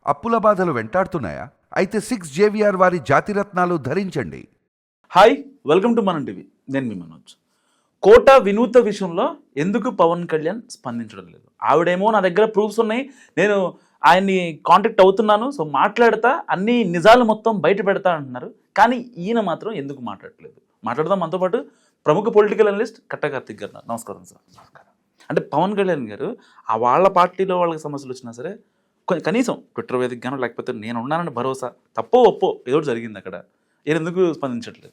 అప్పుల బాధలు వెంటాడుతున్నాయా? అయితే 6 జేవిఆర్ వారి జాతిరత్నాలు ధరించండి. హాయ్, వెల్కమ్ టు మనం టీవీ. నేను మీ మనోజ్. కోట వినూత విషయంలో ఎందుకు పవన్ కళ్యాణ్ స్పందించడం లేదు? ఆవిడేమో నా దగ్గర ప్రూఫ్స్ ఉన్నాయి, నేను ఆయన్ని కాంటాక్ట్ అవుతున్నాను, సో మాట్లాడతా, అన్ని నిజాలు మొత్తం బయట పెడతా అంటున్నారు. కానీ ఈయన మాత్రం ఎందుకు మాట్లాడట్లేదు? మాట్లాడదాం మనతో పాటు ప్రముఖ పొలిటికల్ అనలిస్ట్ కట్టా కార్తిక్ గారు. నమస్కారం సార్. నమస్కారం. అంటే పవన్ కళ్యాణ్ గారు ఆ వాళ్ళ పార్టీలో వాళ్ళకి సమస్యలు వచ్చినా సరే కనీసం ట్విట్టర్ వేదికగానో లేకపోతే నేను ఉన్నానని భరోసా, తప్పో ఒప్పో ఏదో జరిగింది అక్కడ, ఈయన ఎందుకు స్పందించట్లేదు?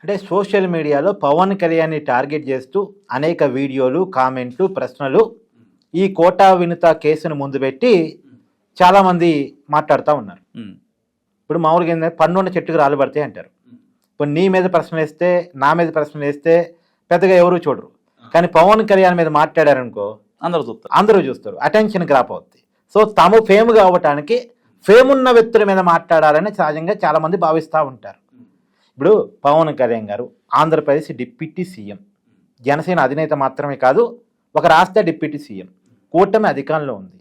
అంటే సోషల్ మీడియాలో పవన్ కళ్యాణ్ని టార్గెట్ చేస్తూ అనేక వీడియోలు, కామెంట్లు, ప్రశ్నలు ఈ కోటా వినుత కేసును ముందు పెట్టి చాలామంది మాట్లాడుతూ ఉన్నారు. ఇప్పుడు మామూలుగా ఏంటంటే పన్నున్న చెట్టుకు రాళ్ళు పడతాయి అంటారు. ఇప్పుడు నీ మీద ప్రశ్న వేస్తే, నా మీద ప్రశ్న వేస్తే పెద్దగా ఎవరు చూడరు. కానీ పవన్ కళ్యాణ్ మీద మాట్లాడారనుకో అందరూ చూస్తారు, అటెన్షన్ గ్రాప్ అవుతుంది. సో తాము ఫేమ్గా అవ్వటానికి ఫేమ్ ఉన్న వ్యక్తుల మీద మాట్లాడాలని సహజంగా చాలామంది భావిస్తూ ఉంటారు. ఇప్పుడు పవన్ కళ్యాణ్ గారు ఆంధ్రప్రదేశ్ డిప్యూటీ సీఎం, జనసేన అధినేత మాత్రమే కాదు, ఒక రాష్ట్ర డిప్యూటీ సీఎం, కూటమి అధికారంలో ఉంది.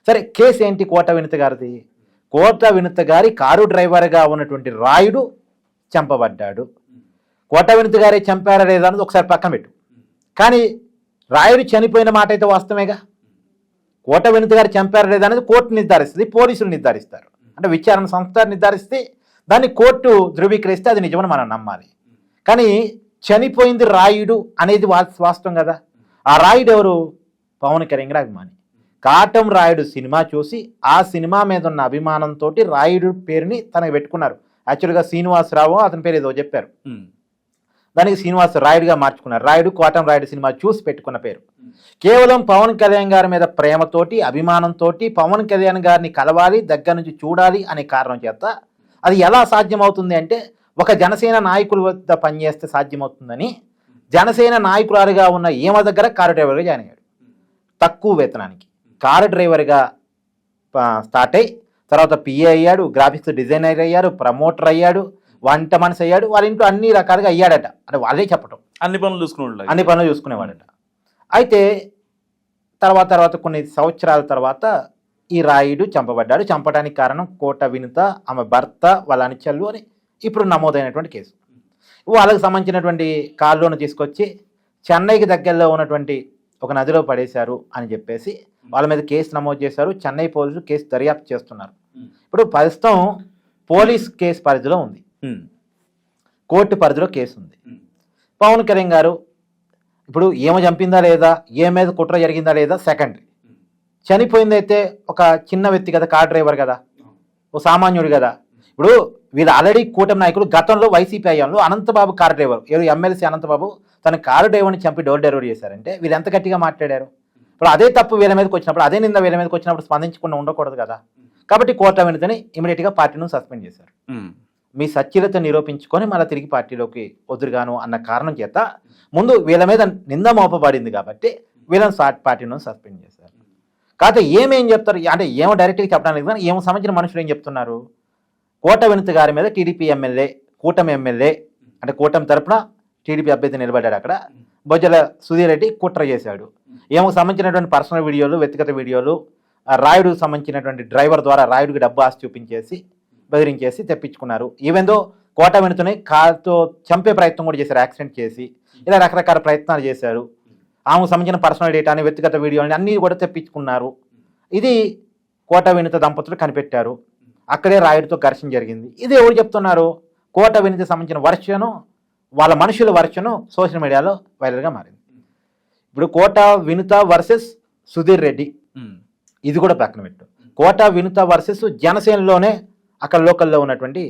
సరే, కేసు ఏంటి? కోట వినుత గారిది. కోట వినుత గారి కారు డ్రైవర్గా ఉన్నటువంటి రాయుడు చంపబడ్డాడు. కోట వినుత గారే చంపారా లేదా అన్నది ఒకసారి పక్కన పెట్టు. కానీ రాయుడు చనిపోయిన మాట అయితే వాస్తవేగా. కోట వినుత గారు చంపారా లేదా అనేది కోర్టు నిర్ధారిస్తుంది, పోలీసులు నిర్ధారిస్తారు. అంటే విచారణ సంస్థ నిర్ధారిస్తే దాన్ని కోర్టు ధృవీకరిస్తే అది నిజమని మనం నమ్మాలి. కానీ చనిపోయింది రాయుడు అనేది వాస్తవం కదా. ఆ రాయుడు ఎవరు? పవన్ కళ్యాణ్ గారి అభిమాని. కాటం రాయుడు సినిమా చూసి ఆ సినిమా మీద ఉన్న అభిమానంతో రాయుడు పేరుని తనకు పెట్టుకున్నారు. యాక్చువల్గా శ్రీనివాసరావు అతని పేరు ఏదో చెప్పారు, దానికి శ్రీనివాస రాయుడుగా మార్చుకున్నారు. రాయుడు కోటం రాయుడు సినిమా చూసి పెట్టుకున్న పేరు. కేవలం పవన్ కళ్యాణ్ గారి మీద ప్రేమతోటి, అభిమానంతో పవన్ కళ్యాణ్ గారిని కలవాలి, దగ్గర నుంచి చూడాలి అనే కారణం చేత అది ఎలా సాధ్యమవుతుంది అంటే, ఒక జనసేన నాయకుల వద్ద పనిచేస్తే సాధ్యమవుతుందని జనసేన నాయకురాలుగా ఉన్న ఈమె దగ్గర కారు డ్రైవర్గా జాయిన్ అయ్యాడు. తక్కువ వేతనానికి కారు డ్రైవర్గా స్టార్ట్ అయ్యి తర్వాత పిఏ అయ్యాడు, గ్రాఫిక్స్ డిజైనర్ అయ్యాడు, ప్రమోటర్ అయ్యాడు, వంట మనిషి అయ్యాడు. వాళ్ళ ఇంట్లో అన్ని రకాలుగా అయ్యాడట. అంటే వాళ్ళే చెప్పటం, అన్ని పనులు చూసుకునేవాడట. అయితే తర్వాత కొన్ని సంవత్సరాల తర్వాత ఈ రాయుడు చంపబడ్డాడు. చంపడానికి కారణం కోట వినుత, ఆమె భర్త, వాళ్ళ అనుచరులు అని ఇప్పుడు నమోదైనటువంటి కేసు. వాళ్ళకి సంబంధించినటువంటి కార్లోను తీసుకొచ్చి చెన్నైకి దగ్గరలో ఉన్నటువంటి ఒక నదిలో పడేశారు అని చెప్పేసి వాళ్ళ మీద కేసు నమోదు చేశారు. చెన్నై పోలీసులు కేసు దర్యాప్తు చేస్తున్నారు. ఇప్పుడు ప్రస్తుతం పోలీస్ కేసు పరిధిలో ఉంది, కోర్టు పరిధిలో కేసు ఉంది. పవన్ కళ్యాణ్ గారు ఇప్పుడు ఏమో చంపిందా లేదా, ఏ మీద కుట్ర జరిగిందా లేదా సెకండరీ. చనిపోయిందైతే ఒక చిన్న వ్యక్తి కదా, కార్ డ్రైవర్ కదా, ఓ సామాన్యుడు కదా. ఇప్పుడు వీళ్ళు ఆల్రెడీ కూటమి నాయకులు గతంలో వైసీపీ అయ్యాలో Anantababu car driver, MLC Anantababu తన కారు డ్రైవర్ని చంపి డోర్ డెలివరీ చేశారంటే వీళ్ళు ఎంత గట్టిగా మాట్లాడారు. ఇప్పుడు అదే తప్పు వీళ్ళ మీదకి వచ్చినప్పుడు, అదే నింద వీళ్ళ మీదకి వచ్చినప్పుడు స్పందించకుండా ఉండకూడదు కదా. కాబట్టి కోట వినుతని ఇమీడియట్గా పార్టీని సస్పెండ్ చేశారు. మీ సత్యత నిరూపించుకొని మళ్ళీ తిరిగి పార్టీలోకి వదురుగాను అన్న కారణం చేత ముందు వీళ్ళ మీద నింద మోపబడింది కాబట్టి వీళ్ళని పార్టీని సస్పెండ్ చేశారు. కాకపోతే ఏమేం చెప్తారు అంటే ఏమో డైరెక్ట్గా చెప్పడానికి కానీ ఏమో సంబంధించిన మనుషులు ఏం చెప్తున్నారు, కోట వినుత గారి మీద టీడీపీ ఎమ్మెల్యే, కూటమి ఎమ్మెల్యే అంటే కూటమి తరపున టీడీపీ అభ్యర్థి నిలబడ్డాడు అక్కడ, బొజ్జల సుధీర్ రెడ్డి కుట్ర చేశాడు. ఏమో సంబంధించినటువంటి పర్సనల్ వీడియోలు, వ్యక్తిగత వీడియోలు, రాయుడుకు సంబంధించినటువంటి డ్రైవర్ ద్వారా రాయుడికి డబ్బు ఆశ చూపించేసి బెదిరించేసి తెప్పించుకున్నారు. ఈవెందో కోట వినుతని కారుతో చంపే ప్రయత్నం కూడా చేశారు, యాక్సిడెంట్ చేసి. ఇలా రకరకాల ప్రయత్నాలు చేశారు. ఆమెకు సంబంధించిన పర్సనల్ డేటాని, వ్యక్తిగత వీడియోని అన్నీ కూడా తెప్పించుకున్నారు. ఇది కోట వినుత దంపతులు కనిపెట్టారు. అక్కడే రాయుడితో ఘర్షణ జరిగింది. ఇది ఎవరు చెప్తున్నారు? కోట వినుత సంబంధించిన వర్షను, వాళ్ళ మనుషుల వర్షను సోషల్ మీడియాలో వైరల్గా మారింది. ఇప్పుడు కోట వినుత వర్సెస్ సుధీర్ రెడ్డి, ఇది కూడా పక్కన పెట్టు. కోట వినుత వర్సెస్ జనసేనలోనే అక్కడ లోకల్లో ఉన్నటువంటి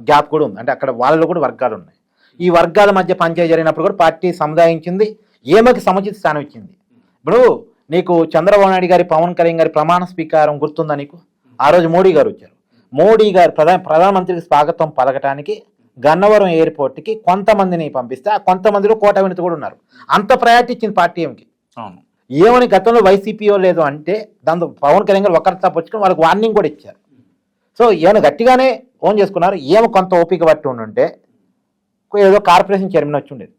గ్యాప్ కూడా ఉంది. అంటే అక్కడ వాళ్ళలో కూడా వర్గాలు ఉన్నాయి. ఈ వర్గాల మధ్య పంచాయతీ జరిగినప్పుడు కూడా పార్టీ సముదాయించింది, ఏమకి సముచిత స్థానం ఇచ్చింది. ఇప్పుడు నీకు చంద్రబాబు నాయుడు గారి, పవన్ కళ్యాణ్ గారి ప్రమాణ స్వీకారం గుర్తుందా నీకు? ఆ రోజు మోడీ గారు వచ్చారు. మోడీ గారు ప్రధానమంత్రికి స్వాగతం పలకటానికి గన్నవరం ఎయిర్పోర్ట్కి కొంతమందిని పంపిస్తే ఆ కొంతమందిలో కోట వినుత కూడా ఉన్నారు. అంత ప్రయారిటీ ఇచ్చింది పార్టీ ఏమికి. ఏమని గతంలో వైసీపీయో లేదు అంటే దాంతో పవన్ కళ్యాణ్ గారు ఒకరి తప్పొచ్చుకొని వాళ్ళకి వార్నింగ్ కూడా ఇచ్చారు. సో ఏమైనా గట్టిగానే ఓన్ చేసుకున్నారు. ఏమో కొంత ఓపిక పట్టి ఉండుంటే ఏదో కార్పొరేషన్ చైర్మన్ వచ్చి ఉండేది.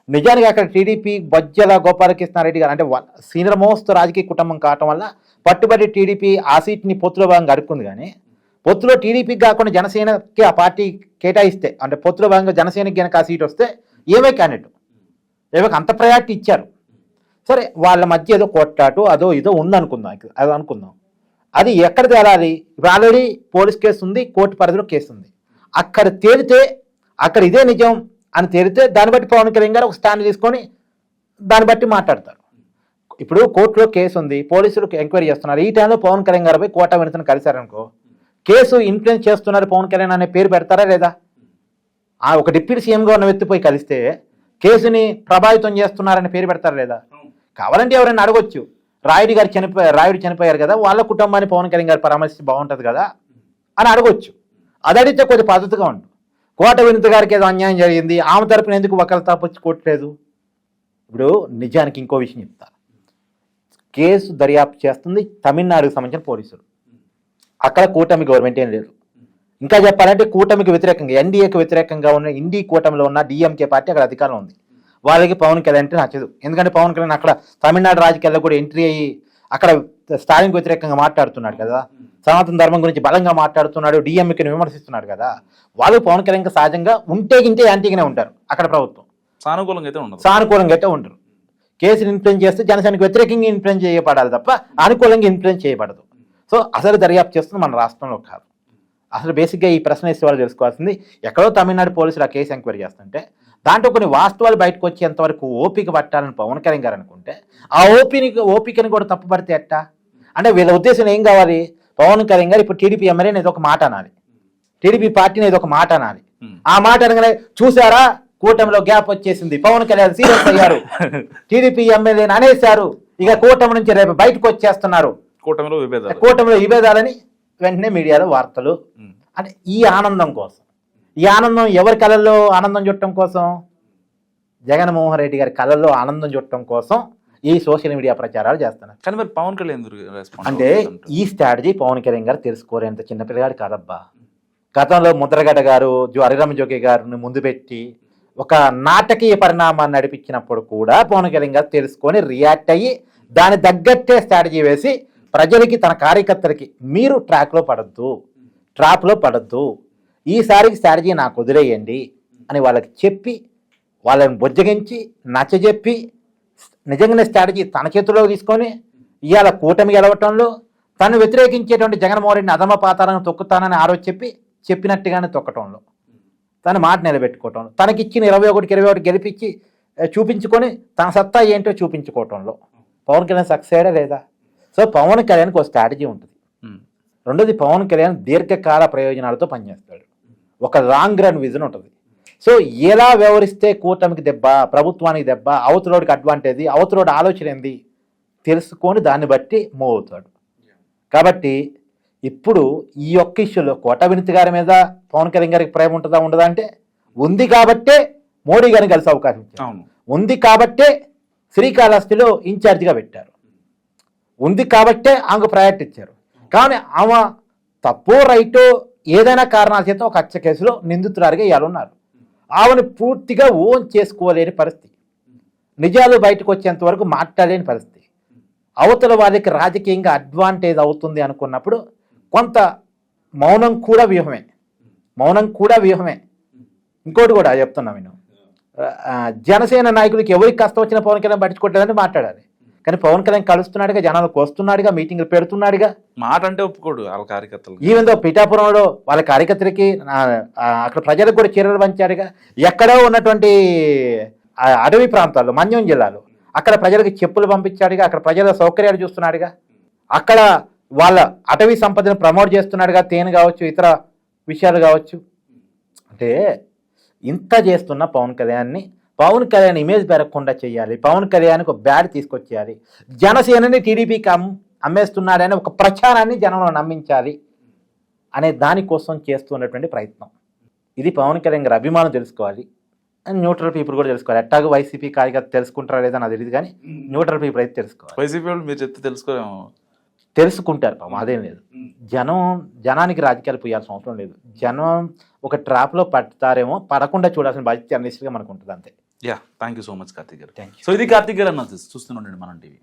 నిజానికి అక్కడ టీడీపీ బొజ్జల గోపాలకృష్ణారెడ్డి గారు అంటే సీనియర్ మోస్ట్ రాజకీయ కుటుంబం కావటం వల్ల పట్టుబడి టీడీపీ ఆ సీట్ని పొత్తులో భాగంగా అడుక్కుంది. కానీ పొత్తులో టీడీపీకి కాకుండా జనసేనకి ఆ పార్టీ కేటాయిస్తే, అంటే పొత్తులో భాగంగా జనసేనకి కనుక ఆ సీట్ వస్తే ఏమే క్యాండిడేట్, ఏమో అంత ప్రయారిటీ ఇచ్చారు. సరే, వాళ్ళ మధ్య ఏదో కొట్లాటు అదో ఇదో ఉందనుకుందాం, అది అనుకుందాం. అది ఎక్కడ తేలాలి? ఇప్పుడు ఆల్రెడీ పోలీస్ కేసు ఉంది, కోర్టు పరిధిలో కేసు ఉంది. అక్కడ తేలితే, అక్కడ ఇదే నిజం అని తేలితే దాన్ని బట్టి పవన్ కళ్యాణ్ గారు ఒక స్టాండ్ తీసుకొని దాన్ని బట్టి మాట్లాడతారు. ఇప్పుడు కోర్టులో కేసు ఉంది, పోలీసులు ఎంక్వైరీ చేస్తున్నారు. ఈ టైంలో పవన్ కళ్యాణ్ గారు పోయి కోట వినతను కలిశారనుకో, కేసు ఇన్ఫ్లుయెన్స్ చేస్తున్నారు పవన్ కళ్యాణ్ అనే పేరు పెడతారా లేదా? ఒక డిప్యూటీ సీఎంగా ఉన్న వ్యక్తి పోయి కలిస్తే కేసుని ప్రభావితం చేస్తున్నారనే పేరు పెడతారా లేదా? కావాలంటే ఎవరైనా అడగొచ్చు, రాయుడు చనిపోయారు కదా, వాళ్ళ కుటుంబాన్ని పవన్ కళ్యాణ్ గారు పరామర్శిస్తే బాగుంటుంది కదా అని అడగొచ్చు. అది అడిగితే కొంచెం పద్ధతిగా ఉంటుంది. కోట వినత గారికి ఏదో అన్యాయం జరిగింది, ఆమె తరపున ఎందుకు ఒకరి తప్పొచ్చి కొట్టలేదు? ఇప్పుడు నిజానికి ఇంకో విషయం చెప్తా. కేసు దర్యాప్తు చేస్తుంది తమిళనాడుకు సంబంధించిన పోలీసులు. అక్కడ కూటమి గవర్నమెంట్ ఏం లేదు. ఇంకా చెప్పాలంటే కూటమికి వ్యతిరేకంగా, ఎన్డీఏకి వ్యతిరేకంగా ఉన్న ఇండి కూటమిలో ఉన్న డిఎంకే పార్టీ అక్కడ అధికారం ఉంది. వాళ్ళకి పవన్ కళ్యాణ్ అంటే నచ్చదు. ఎందుకంటే పవన్ కళ్యాణ్ అక్కడ తమిళనాడు రాజకీయాల్లో కూడా ఎంట్రీ అయ్యి అక్కడ స్టాలిన్కి వ్యతిరేకంగా మాట్లాడుతున్నాడు కదా, సనాతన ధర్మం గురించి బలంగా మాట్లాడుతున్నాడు, డిఎంకేని విమర్శిస్తున్నాడు కదా. వాళ్ళు పవన్ కళ్యాణ్ సహజంగా ఉంటే యాంటీగానే ఉంటారు. అక్కడ ప్రభుత్వం సానుకూలంగా అయితే ఉండరు. కేసుని ఇన్ఫ్లుయెన్స్ చేస్తే జనసేనకు వ్యతిరేకంగా ఇన్ఫ్లుయెన్స్ చేయబడాలి తప్ప అనుకూలంగా ఇన్ఫ్లుయెన్స్ చేయబడదు. సో అసలు దర్యాప్తు చేస్తుంది మన రాష్ట్రంలో కాదు. అసలు బేసిక్గా ఈ ప్రశ్న వేసే వాళ్ళు తెలుసుకోవాల్సింది, ఎక్కడో తమిళనాడు పోలీసులు ఆ కేసు ఎంక్వైరీ చేస్తుంటే దాంట్లో కొన్ని వాస్తవాలు బయటకు వచ్చేంతవరకు ఓపిక పట్టాలని పవన్ కళ్యాణ్ గారు అనుకుంటే, ఆ ఓపికని కూడా తప్పుపడితే ఎట్టా? అంటే వీళ్ళ ఉద్దేశం ఏం కావాలి? పవన్ కళ్యాణ్ గారు ఇప్పుడు టీడీపీ ఎమ్మెల్యేని ఏదో ఒక మాట అనాలి, టీడీపీ పార్టీని ఏదో ఒక మాట అనాలి. ఆ మాట అనగానే చూసారా కూటమిలో గ్యాప్ వచ్చేసింది, పవన్ కళ్యాణ్ సీరియస్ అయ్యారు, టీడీపీ ఎమ్మెల్యేని అనేశారు, ఇక కూటమి నుంచి రేపు బయటకు వచ్చేస్తున్నారు, కూటమిలో విభేదాలని వెంటనే మీడియాలో వార్తలు. అంటే ఈ ఆనందం కోసం, ఈ ఆనందం ఎవరి కళల్లో ఆనందం చుట్టడం కోసం? జగన్మోహన్ రెడ్డి గారి కళల్లో ఆనందం చుట్టడం కోసం ఈ సోషల్ మీడియా ప్రచారాలు చేస్తున్నారు. కానీ మరి పవన్ కళ్యాణ్ అంటే ఈ స్ట్రాటజీ పవన్ కళ్యాణ్ గారు తెలుసుకోరేంత చిన్నపిల్లగాడు కాదబ్బా. గతంలో ముద్రగడ్డ గారు హరిరామ జోగి గారిని ముందు పెట్టి ఒక నాటకీయ పరిణామాన్ని నడిపించినప్పుడు కూడా పవన్ కళ్యాణ్ గారు తెలుసుకొని రియాక్ట్ అయ్యి దాని తగ్గట్టే స్ట్రాటజీ వేసి ప్రజలకి, తన కార్యకర్తలకి మీరు ట్రాప్లో పడద్దు, ఈసారికి స్ట్రాటజీ నాకు వదిలేయండి అని వాళ్ళకి చెప్పి, వాళ్ళని బుజ్జగించి నచ్చజెప్పి నిజంగానే స్ట్రాటజీ తన చేతిలో తీసుకొని ఇవాళ కూటమి గెలవటంలో, తను వ్యతిరేకించేటువంటి జగన్మోహన్ రెడ్డిని అధమ పాతాలను తొక్కుతానని చెప్పినట్టుగానే తొక్కటంలో, తన మాట నిలబెట్టుకోవటంలో, తనకిచ్చిన 21 గెలిపించి చూపించుకొని తన సత్తా ఏంటో చూపించుకోవటంలో పవన్ కళ్యాణ్ సక్సెస్ అయ్యాడా లేదా? సో పవన్ కళ్యాణ్కి ఒక స్ట్రాటజీ ఉంటుంది. రెండోది, పవన్ కళ్యాణ్ దీర్ఘకాల ప్రయోజనాలతో పనిచేస్తాడు. ఒక లాంగ్ రన్ విజన్ ఉంటుంది. సో ఎలా వ్యవహరిస్తే కూటమికి దెబ్బ, ప్రభుత్వానికి దెబ్బ, అవతలోడికి అడ్వాంటేజ్, అవతలోడి ఆలోచన ఏంది తెలుసుకొని దాన్ని బట్టి మూవ్ అవుతాడు. కాబట్టి ఇప్పుడు ఈ ఒక్క ఇష్యూలో కోట వినతి గారి మీద పవన్ కళ్యాణ్ గారికి ప్రేమ ఉంటుందా ఉండదా అంటే ఉంది. కాబట్టే మోడీ గారిని కలిసే అవకాశం ఇచ్చారు. ఉంది కాబట్టే శ్రీకాళహస్తిలో ఇన్ఛార్జిగా పెట్టారు. ఉంది కాబట్టే ఆమెకు ప్రయారిటీ ఇచ్చారు. కానీ ఆమె తప్పో రైటో ఏదైనా కారణాల చేత ఒక హత్య కేసులో నిందితురాలుగా ఇవాళ ఉన్నారు. ఆమెను పూర్తిగా ఓన్ చేసుకోలేని పరిస్థితి, నిజాలు బయటకు వచ్చేంత వరకు మాట్లాడలేని పరిస్థితి, అవతల వాళ్ళకి రాజకీయంగా అడ్వాంటేజ్ అవుతుంది అనుకున్నప్పుడు కొంత మౌనం కూడా వ్యూహమే. ఇంకోటి కూడా చెప్తున్నా నేను, జనసేన నాయకులకి ఎవరికి కష్టం వచ్చినా పవన్ కళ్యాణ్ పట్టించుకోవట్లేదని మాట్లాడాలి. కానీ పవన్ కళ్యాణ్ కలుస్తున్నాడుగా, జనాలకు వస్తున్నాడుగా, మీటింగ్లు పెడుతున్నాడుగా. మాట అంటే ఒప్పుకోడు వాళ్ళ కార్యకర్తలు. ఈవెందో పిఠాపురంలో వాళ్ళ కార్యకర్తలకి అక్కడ ప్రజలకు కూడా చీరలు పంచాడుగా. ఎక్కడో ఉన్నటువంటి అడవి ప్రాంతాల్లో, మన్యం జిల్లాలో అక్కడ ప్రజలకు చెప్పులు పంపించాడుగా. అక్కడ ప్రజల సౌకర్యాలు చూస్తున్నాడుగా. అక్కడ వాళ్ళ అటవీ సంపదను ప్రమోట్ చేస్తున్నాడుగా, తేనె కావచ్చు, ఇతర విషయాలు కావచ్చు. అంటే ఇంత చేస్తున్న పవన్ కళ్యాణ్ ఇమేజ్ పెరగకుండా చేయాలి, పవన్ కళ్యాణ్కి ఒక బ్యాడ్ తీసుకొచ్చేయాలి, జనసేనని టీడీపీకి అమ్మేస్తున్నాడని ఒక ప్రచారాన్ని జనంలో నమ్మించాలి అనే దానికోసం చేస్తున్నటువంటి ప్రయత్నం. ఇది పవన్ కళ్యాణ్ గారి అభిమానం తెలుసుకోవాలి, న్యూట్రల్ పీపుల్ కూడా తెలుసుకోవాలి. ఎట్టాగో వైసీపీ కార్యకర్త తెలుసుకుంటారా లేదా నాకు తెలియదు, కానీ న్యూట్రల్ పీపుల్ అయితే తెలుసుకోవాలి. వైసీపీ వాళ్ళు మీరు చెప్తే తెలుసుకుంటారు పాపం, అదేం లేదు. జనానికి రాజకీయాలు పోయాల్సిన అవసరం లేదు. జనం ఒక ట్రాప్లో పడతారేమో, పడకుండా చూడాల్సిన బాధ్యత అన్నిటిగా మనకు ఉంటుంది, అంతే. Thank you so much Karthik గారు. సో ఇది కార్తీక్ గారు అన్న చూస్తూనే ఉండండి మనం టీవీ.